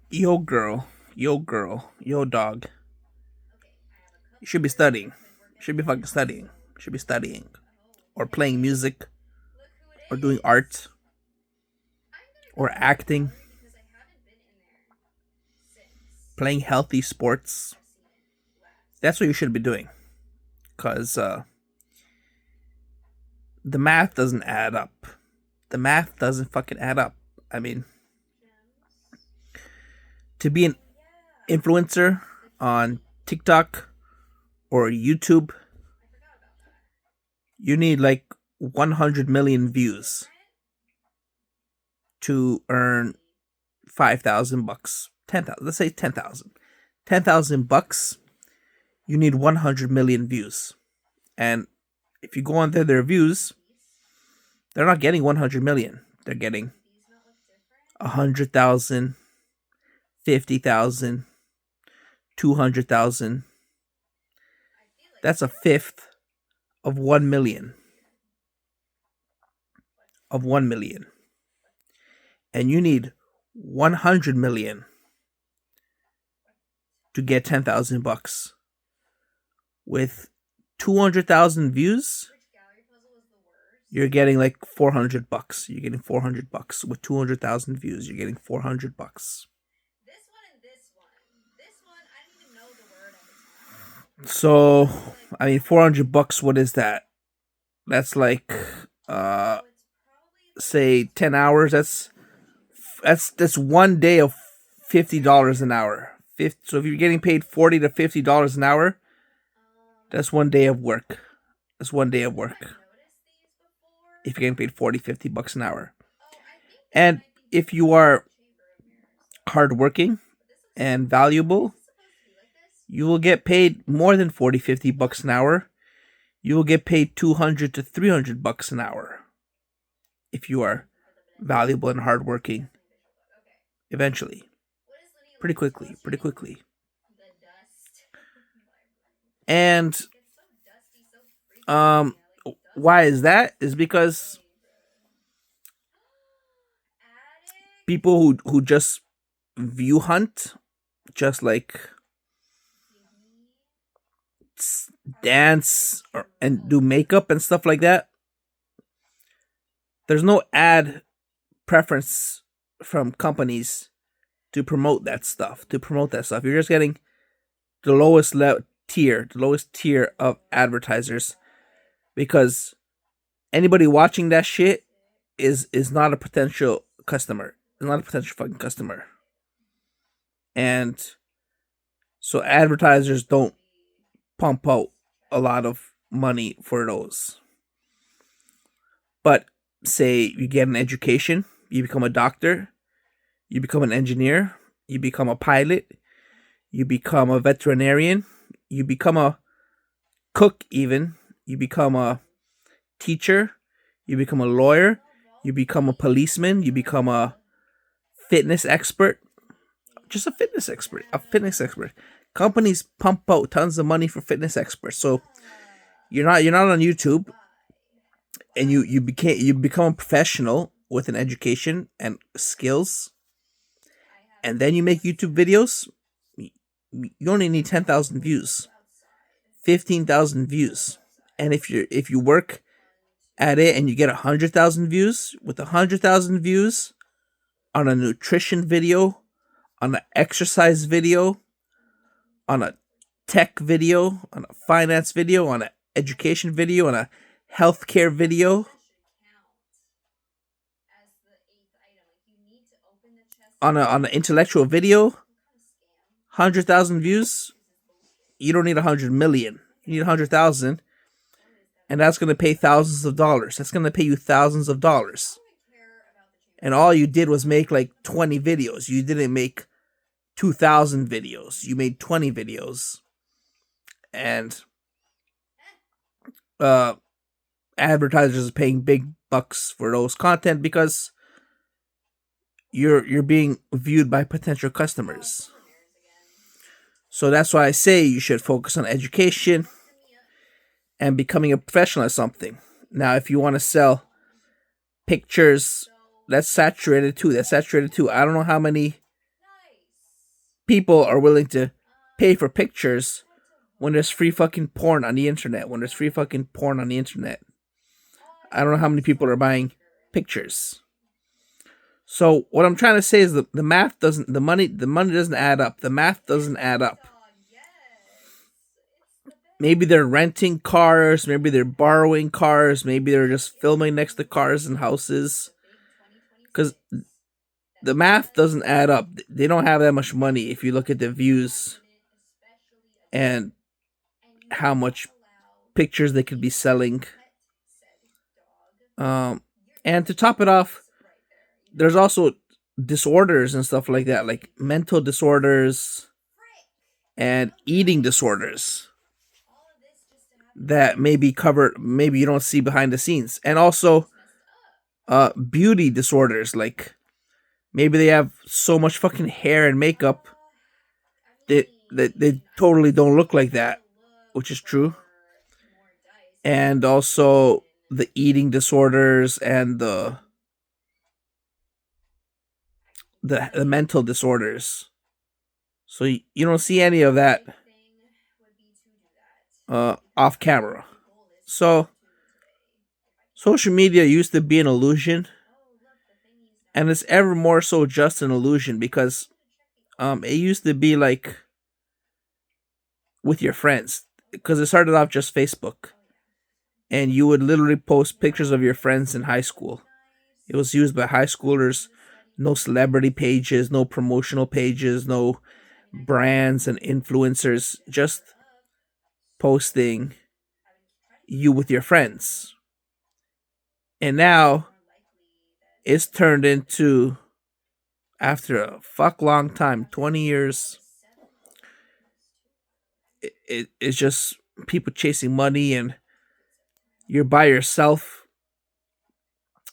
Yo, girl. Yo, girl. Yo, dog. You should be studying. You should be fucking studying. You should be studying. Or playing music. Or doing art. Or acting. Playing healthy sports. That's what you should be doing. Because the math doesn't add up. The math doesn't fucking add up. I mean, to be an influencer on TikTok or YouTube, you need like 100 million views to earn 5,000 bucks. 10,000. Let's say 10,000. 10,000 bucks, you need 100 million views. And if you go on their views, they're not getting 100 million. They're getting 100,000, 50,000, 200,000. That's a fifth of 1 million. Of 1 million. And you need 100 million to get 10,000 bucks. With 200,000 views, you're getting like 400 bucks. You're getting 400 bucks. With 200,000 views, you're getting 400 bucks. So, I mean, 400 bucks, what is that? That's like, say 10 hours. That's 1 day of $50 an hour. So if you're getting paid $40 to $50 an hour, that's 1 day of work. That's 1 day of work. If you're getting paid 40, 50 bucks an hour. And if you are hardworking and valuable, you will get paid more than 40, 50 bucks an hour. You will get paid 200 to 300 bucks an hour. If you are valuable and hardworking. Eventually. Pretty quickly. And why is that? Is because people who just view hunt, just like dance and do makeup and stuff like that, there's no ad preference from companies to promote that stuff. You're just getting the lowest tier of advertisers, because anybody watching that shit is not a potential customer. It's not a potential fucking customer. And so advertisers don't pump out a lot of money for those. But say you get an education, you become a doctor, you become an engineer, you become a pilot, you become a veterinarian, you become a cook even, you become a teacher, you become a lawyer, you become a policeman, you become a fitness expert. Just a fitness expert. Companies pump out tons of money for fitness experts. So you're not on YouTube, and you become a professional with an education and skills, and then you make YouTube videos. You only need 10,000 views, 15,000 views, and if you work at it and you get 100,000 views, with 100,000 views on a nutrition video, on an exercise video, on a tech video, on a finance video, on an education video, on a healthcare video, on an intellectual video, 100,000 views. You don't need 100 million. You need 100,000, and that's going to pay thousands of dollars. That's going to pay you thousands of dollars. And all you did was make like 20 videos. You didn't make 2,000 videos. You made 20 videos. And advertisers are paying big bucks for those content because you're being viewed by potential customers. So that's why I say you should focus on education and becoming a professional at something. Now, if you want to sell pictures that's saturated too. That's saturated too. I don't know how many people are willing to pay for pictures when there's free fucking porn on the internet. When there's free fucking porn on the internet. I don't know how many people are buying pictures. So what I'm trying to say is the math doesn't the money doesn't add up. The math doesn't add up. Maybe they're renting cars, maybe they're borrowing cars, maybe they're just filming next to cars and houses. Cuz the math doesn't add up. They don't have that much money if you look at the views and how much pictures they could be selling. And to top it off, there's also disorders and stuff like that, like mental disorders and eating disorders that may be covered, maybe you don't see behind the scenes. And also beauty disorders, like maybe they have so much fucking hair and makeup that they totally don't look like that, which is true. And also the eating disorders and the mental disorders. So you don't see any of that off camera. So social media used to be an illusion, and it's ever more so just an illusion because it used to be like with your friends, because it started off just Facebook, and you would literally post pictures of your friends in high school. It was used by high schoolers. No celebrity pages, no promotional pages, no brands and influencers, just posting you with your friends. And now it's turned into, after a fuck long time, 20 years, it's just people chasing money, and you're by yourself.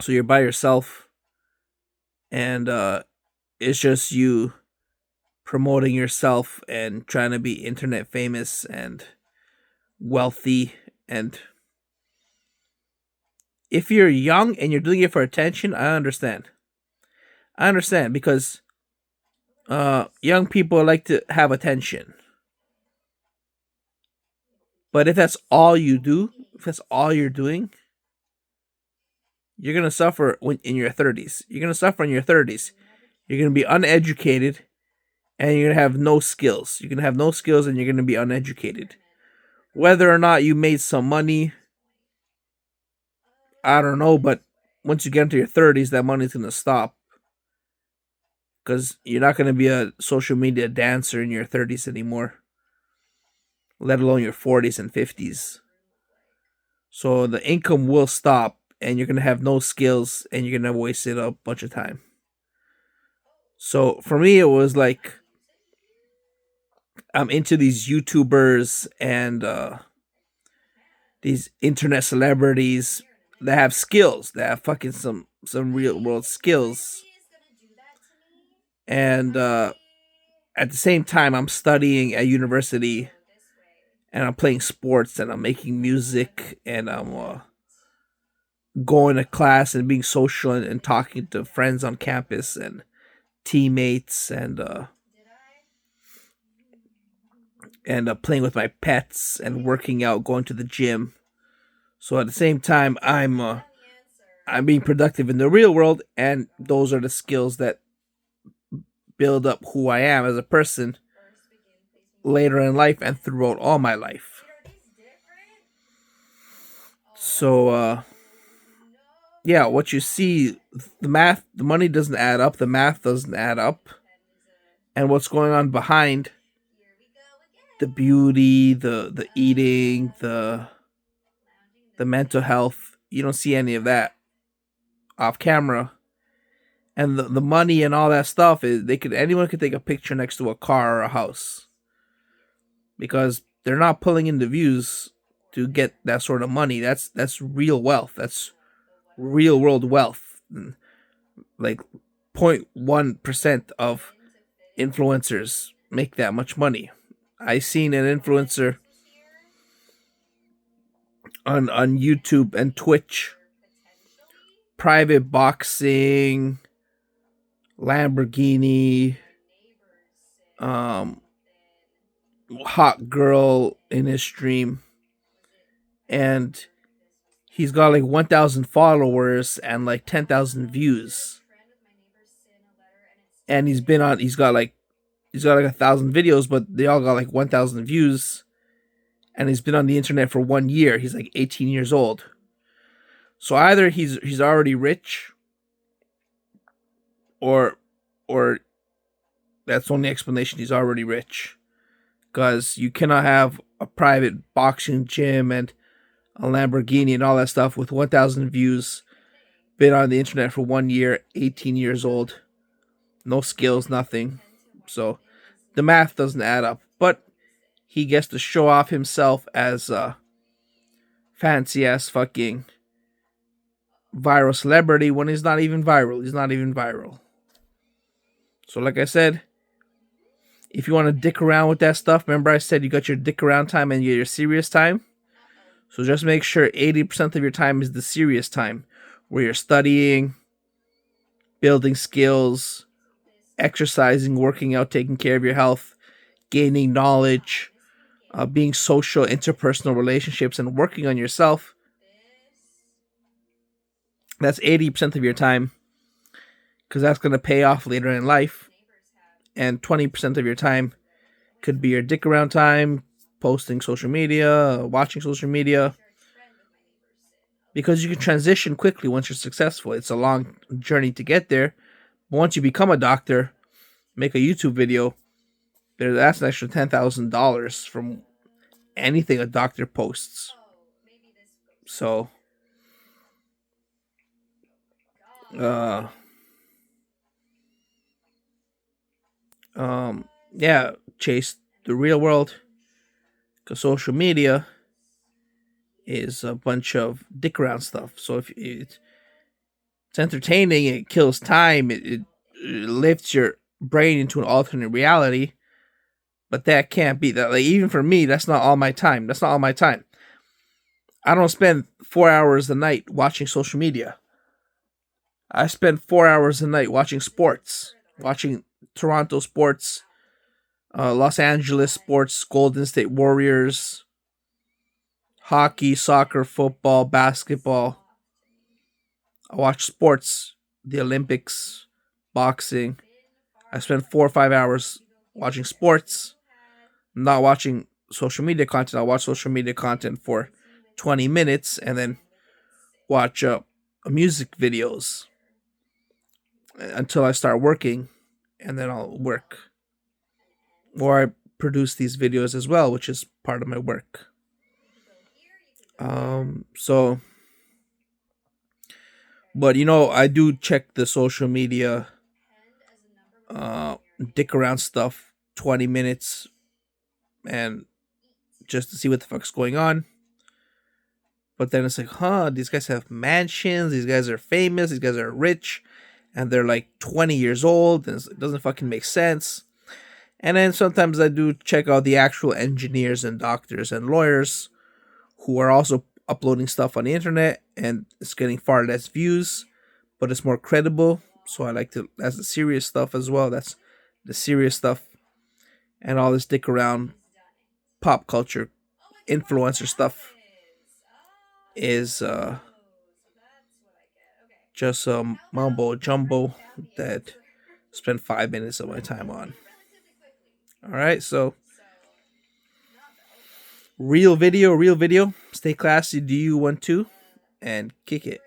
So you're by yourself, and it's just you promoting yourself and trying to be internet famous and wealthy. And if you're young and you're doing it for attention, I understand. Because young people like to have attention. But if that's all you do, if that's all you're doing, you're gonna suffer in your 30s. You're gonna suffer in your 30s. You're gonna be uneducated, and you're gonna have no skills. You're gonna have no skills, and you're gonna be uneducated. Whether or not you made some money, I don't know. But once you get into your 30s, that money's gonna stop, because you're not gonna be a social media dancer in your 30s anymore, let alone your 40s and 50s. So the income will stop, and you're gonna have no skills, and you're gonna waste it a bunch of time. So for me, it was like I'm into these YouTubers and these internet celebrities that have skills, that have fucking some real world skills, and at the same time, I'm studying at university, and I'm playing sports, and I'm making music, and I'm going to class and being social, and talking to friends on campus and teammates, and playing with my pets and working out, going to the gym. So at the same time, I'm being productive in the real world, and those are the skills that build up who I am as a person later in life and throughout all my life. So yeah, what you see, the money doesn't add up, the math doesn't add up, and what's going on behind the beauty, the eating, the mental health, you don't see any of that off camera. And the money and all that stuff is, anyone could take a picture next to a car or a house, because they're not pulling in the views to get that sort of money. That's real wealth. That's real world wealth. Like 0.1% of influencers make that much money. I seen an influencer on YouTube and Twitch private boxing, Lamborghini, hot girl in his stream, and he's got like 1,000 followers and like 10,000 views. And he's got like 1,000 videos, but they all got like 1,000 views. And he's been on the internet for 1 year. He's like 18 years old. So either he's already rich, or that's the only explanation. He's already rich, because you cannot have a private boxing gym and a Lamborghini and all that stuff with 1,000 views, been on the internet for 1 year, 18 years old, no skills, nothing. So the math doesn't add up. But he gets to show off himself as a fancy ass fucking viral celebrity when he's not even viral. He's not even viral. So like I said, if you want to dick around with that stuff, remember I said you got your dick around time and your serious time? So just make sure 80% of your time is the serious time, where you're studying, building skills, exercising, working out, taking care of your health, gaining knowledge, being social, interpersonal relationships, and working on yourself. That's 80% of your time, because that's going to pay off later in life. And 20% of your time could be your dick around time, posting social media, watching social media, because you can transition quickly once you're successful. It's a long journey to get there. But once you become a doctor, make a YouTube video, that's an extra $10,000 from anything a doctor posts. So, yeah, chase the real world, because social media is a bunch of dick around stuff. So if it's entertaining, it kills time, it lifts your brain into an alternate reality. But that can't be that. Like, even for me, that's not all my time. That's not all my time. I don't spend 4 hours a night watching social media. I spend 4 hours a night watching sports, watching Toronto sports, Los Angeles sports, Golden State Warriors, hockey, soccer, football, basketball. I watch sports, the Olympics, boxing. I spend 4 or 5 hours watching sports. I'm not watching social media content. I'll watch social media content for 20 minutes and then watch music videos until I start working, and then I'll work. Or I produce these videos as well, which is part of my work. So, but I do check the social media, dick around stuff 20 minutes, and just to see what the fuck's going on. But then it's like, these guys have mansions, these guys are famous, these guys are rich, and they're like 20 years old, and it doesn't fucking make sense. And then sometimes I do check out the actual engineers and doctors and lawyers who are also uploading stuff on the internet, and it's getting far less views, but it's more credible. So I like to, that's the serious stuff as well. That's the serious stuff. And all this dick around pop culture influencer stuff is just mumbo jumbo that I spend 5 minutes of my time on. Alright, so real video, stay classy, do you want to, and kick it.